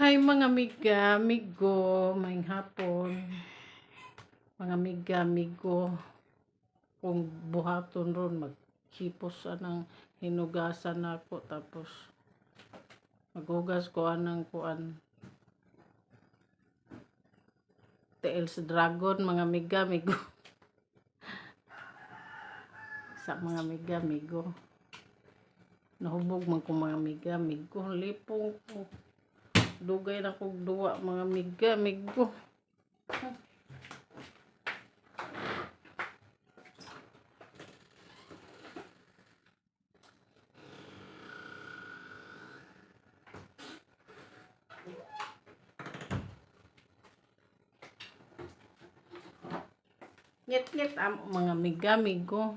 Hi mga miga, migo, maing hapon. Mga miga, migo. Kung buhaton ron, maghipos anang hinugasan ako. Tapos, maghugas ko anang kuan. Tiil sa dragon, mga miga, migo. Sa mga miga, migo. Nahubog man ko mga miga, migo. Lipong ko. Dugay na kong duwa, mga miga, migo. Ngit-ngit mga miga, migo.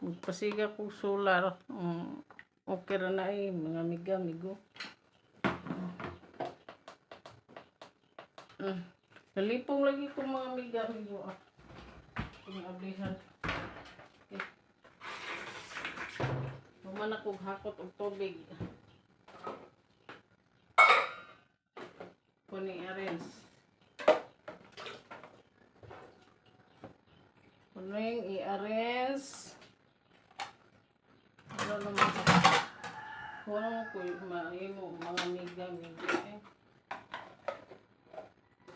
Magpasiga ko solar. Okay ra na mga miga, migo. Nalipong lagi ko mga miga, migo. Ang ablihan. Okay. Human ako hakot og tubig. Kuning arens. Kuning i-arens. Wala naman ako. Wala ko maimo mga miga, migo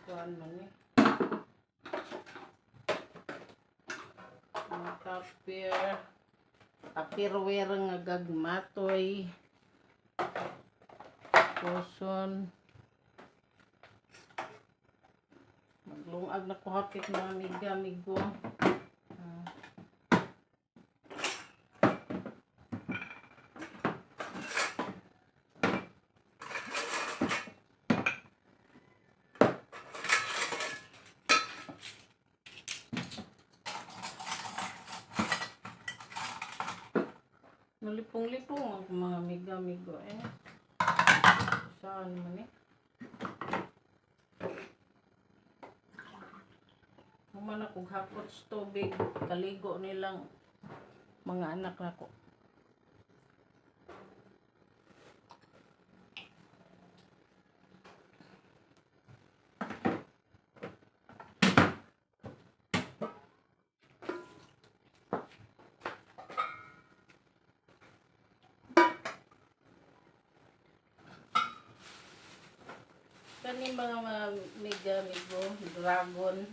kuan man mga tapirware nga gagmatoy. Puson. Maglungag na ko hapit mga miga, migo. Malipong-lipong ang mga miga, migo Saan man Human ako hapot sa tubig, kaligo nilang mga anak na ko. Kani mga miga, migo, dragon.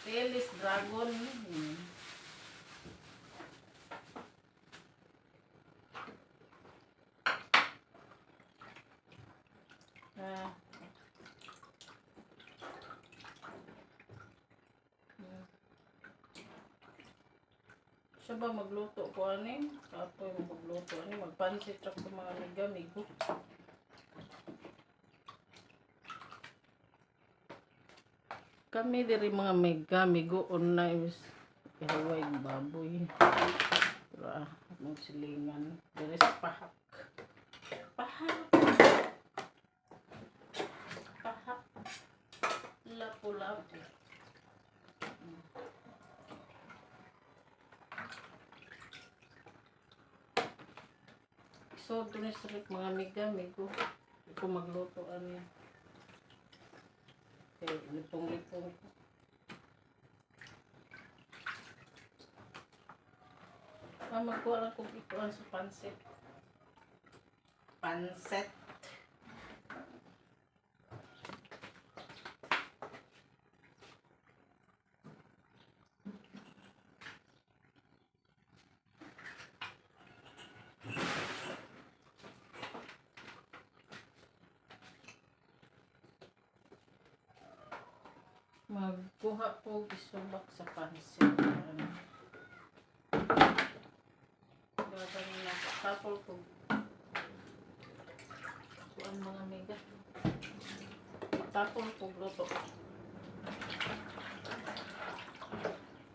Tail dragon. Siya ba magluto ko Kapoy magluto magpansit ako mga miga, migo. Kami diri mga miga, migo online ihaway baboy. Pero mong silingan diri sa pahak. Lapu-lapu. So, tunis rin mga miga, migo. Ito magluto niya. Okay, lipong-lipong ko. Magkuha lang kong ikuan sa pansit. Pansit. Magkuha po isubak sa pansit. Gagawin na tapol ko. Kuan mga miga. Tapol ko luto.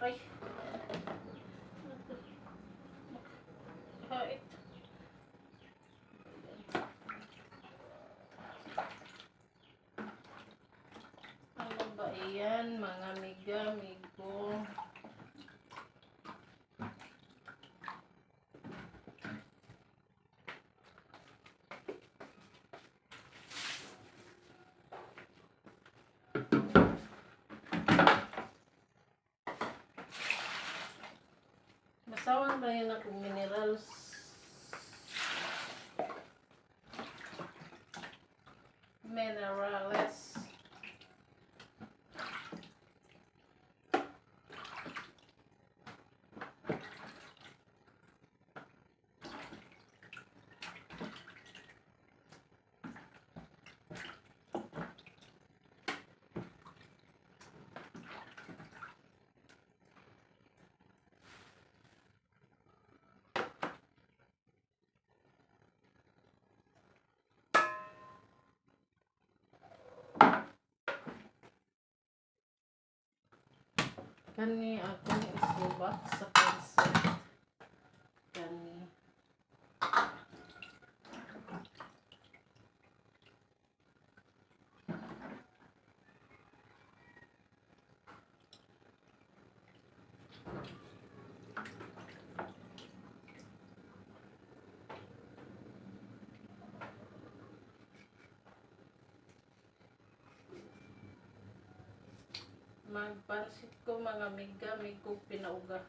Ay. Hait. Ano ba iyan mga miga, migo? ba yun akong minerals? Minerals. Kani akong isubat sa pancit. Kani. Magpansit ko mga miga, may ko pinauga.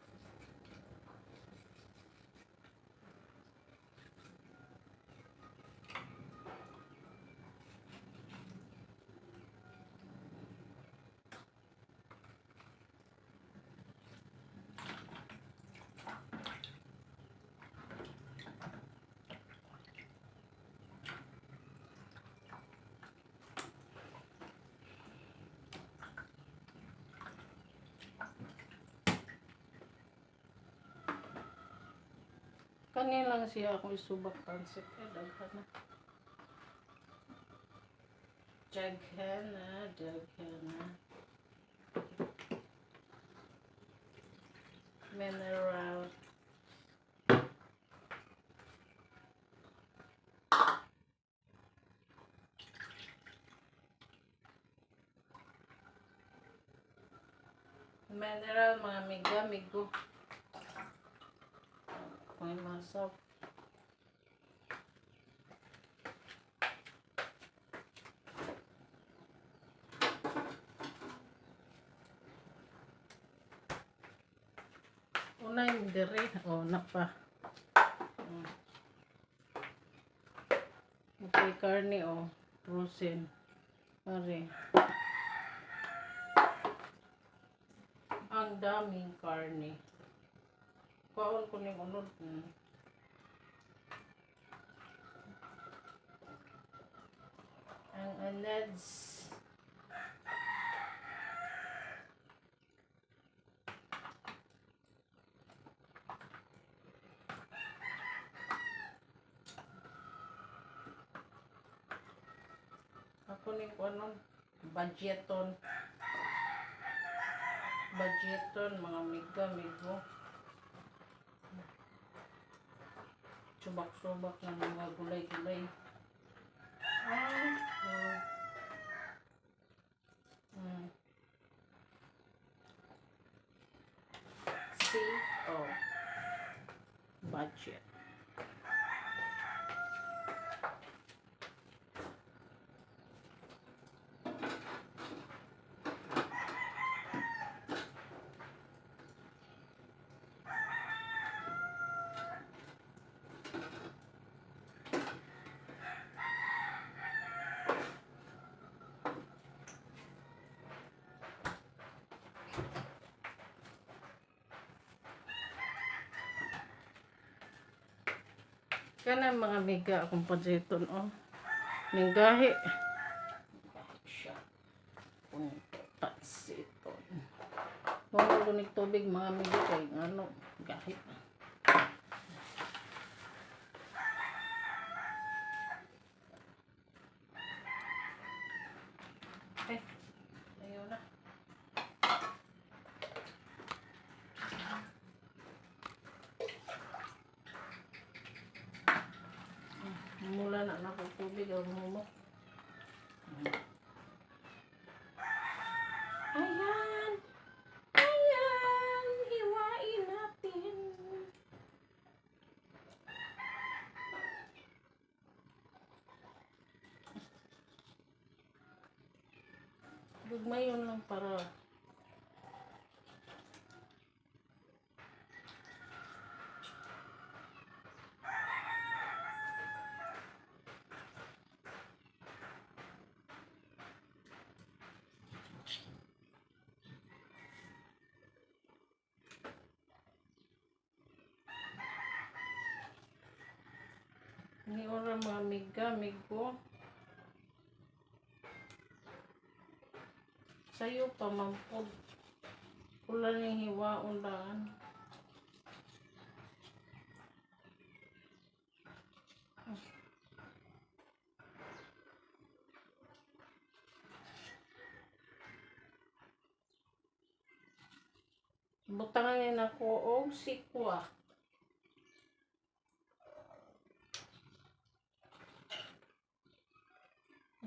Kani lang siya akong isubak pancit. Daghan na. Daghan na, daghan na. Mineral. Mineral mga miga, migo. May masak. Unay mo dire. O, napa. Okay, karne o. Rosin. Pare. Ang daming karne. Kuhaon ko ng unod. Ang anads. Ako ng ano, budgeton. Budgeton, mga miga, migo. Subak-subak ng mga gulay-gulay. See? Oh. Budget. Kana mga miga akong pansiton oh. Ning gahi. Siya. Kung pansiton. Kung kunig tubig mga miga kay ano, gahi. Ayaw na. Mula na ako tubig ang mo. Ayan. Ayan. Hiwain natin. Gugmayon lang para Ni ora mga amiga, amigo. Sayo pa mampod. Pula ni hiwaon daan. Butangan ni nako og sikwa.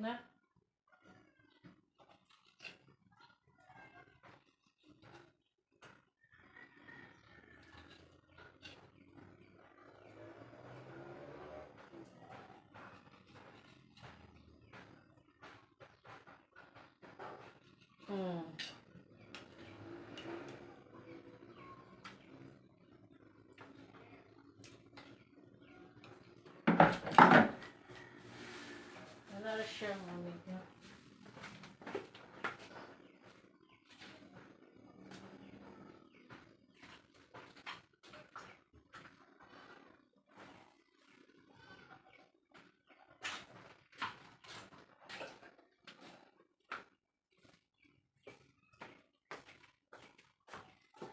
Na? Wala siya mga amiga.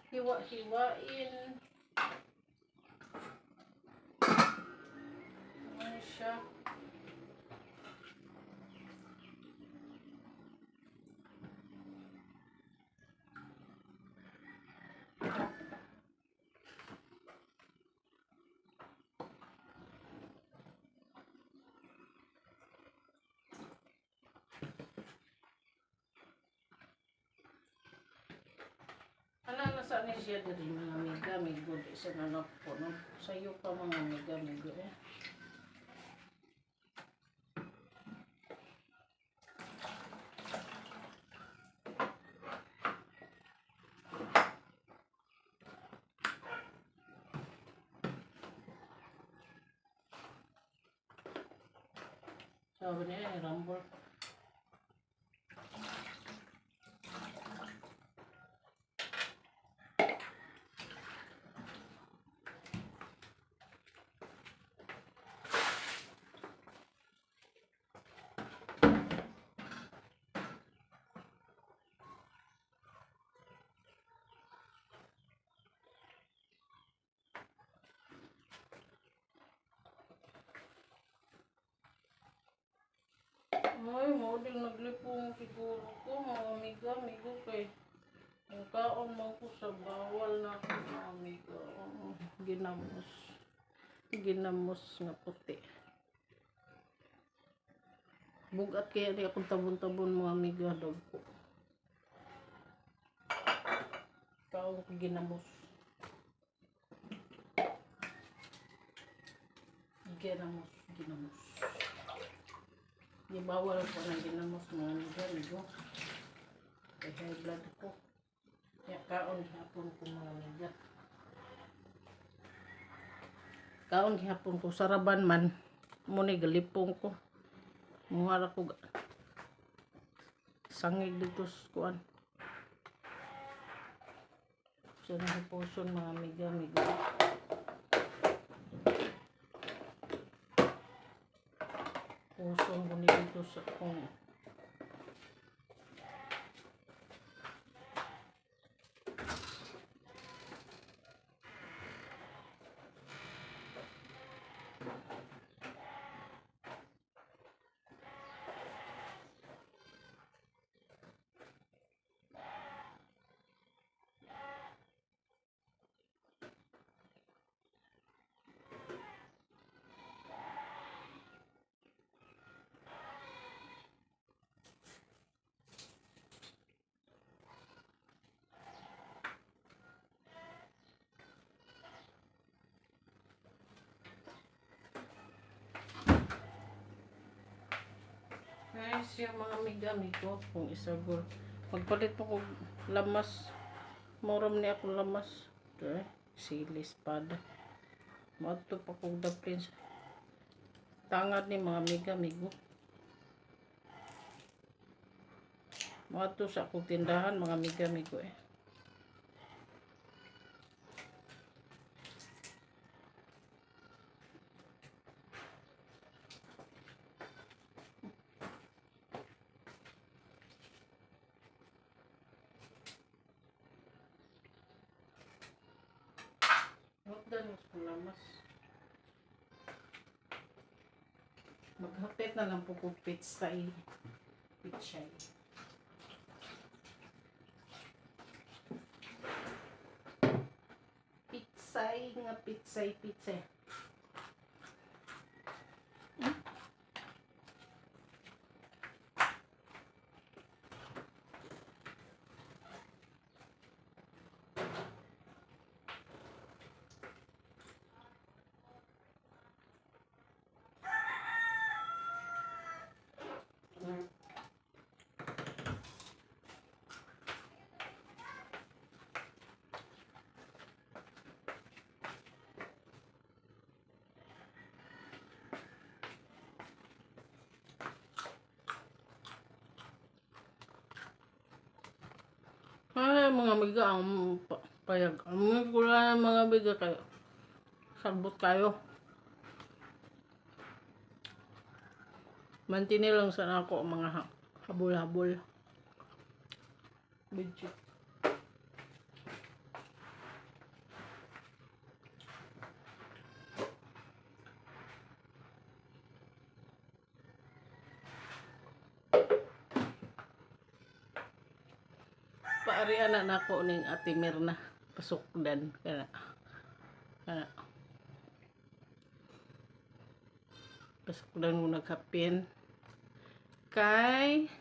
Hiwa-hiwain. Ano siya? Nasa ni siya diri mga amiga, amigo di sa anak ko no. Sayo pa mga amiga, amigo eh. Sabi niya, rambol. Ay, mo din naglipong siguro ko, mga amiga, amigo kay ang kaon mo ko sa bawal na ako, mga amiga. Ginamos. Ginamos nga puti. Bugat kaya di akong tabon-tabon mga amiga, dog ko. Kaon ko ginamos. Ginamos. Di bawal po na ginamos mga amiga, amigo. Kaya high blood ko. Kaya kaon hapon ko mga amiga. Kaon hapon ko saraban man. Muna galipong ko. Muhara ko sangig dito sa kuan. Sa nahiposon mga amiga, amigo. Pusong ko dito sa kung siya mga amiga, amigo, kung isagol. Magpalit mo kong lamas. Moram ni akong lamas. Okay. Sili, espada. Mato pa kong daplins. Tangad ni mga amiga, amigo. Mato sa akong tindahan, mga amiga, amigo eh. lamas. Maghapit na lang po kung pitsay. Pitsay. Pitsay nga pitsay. Ay, mga amiga, ang payag. Ang gula ng mga amiga kayo. Sagbot kayo. Mantini lang sana ako ang mga habol-habol. Budget. Paari anak nako ning Ate Mirna pasukdan kana pasukdan mo naghapin kay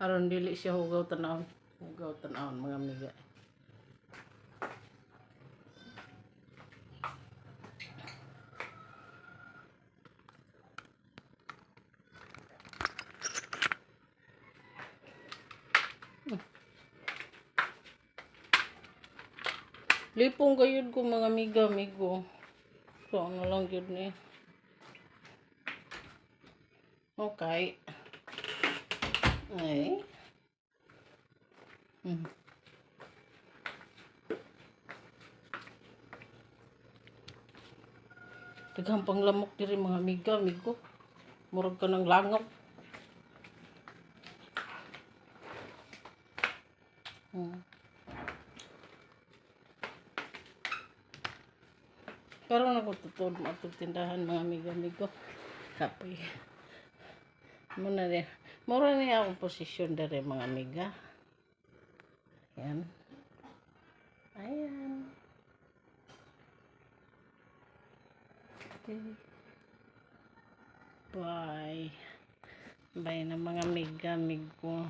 aron dili siya hugaw tanawon mga amiga. Lipong gayud ko mga amigo. So, ano lang yun eh. Okay. Ay. Daghang panglamok diri mga amigo. Murag ka ng langap. Pero nakututod mo atong tindahan mga amigo. Kapoy. Muna rin. Mura niya akong posisyon dari mga amiga. Ayan. Okay. Bye. Bye na mga amigo.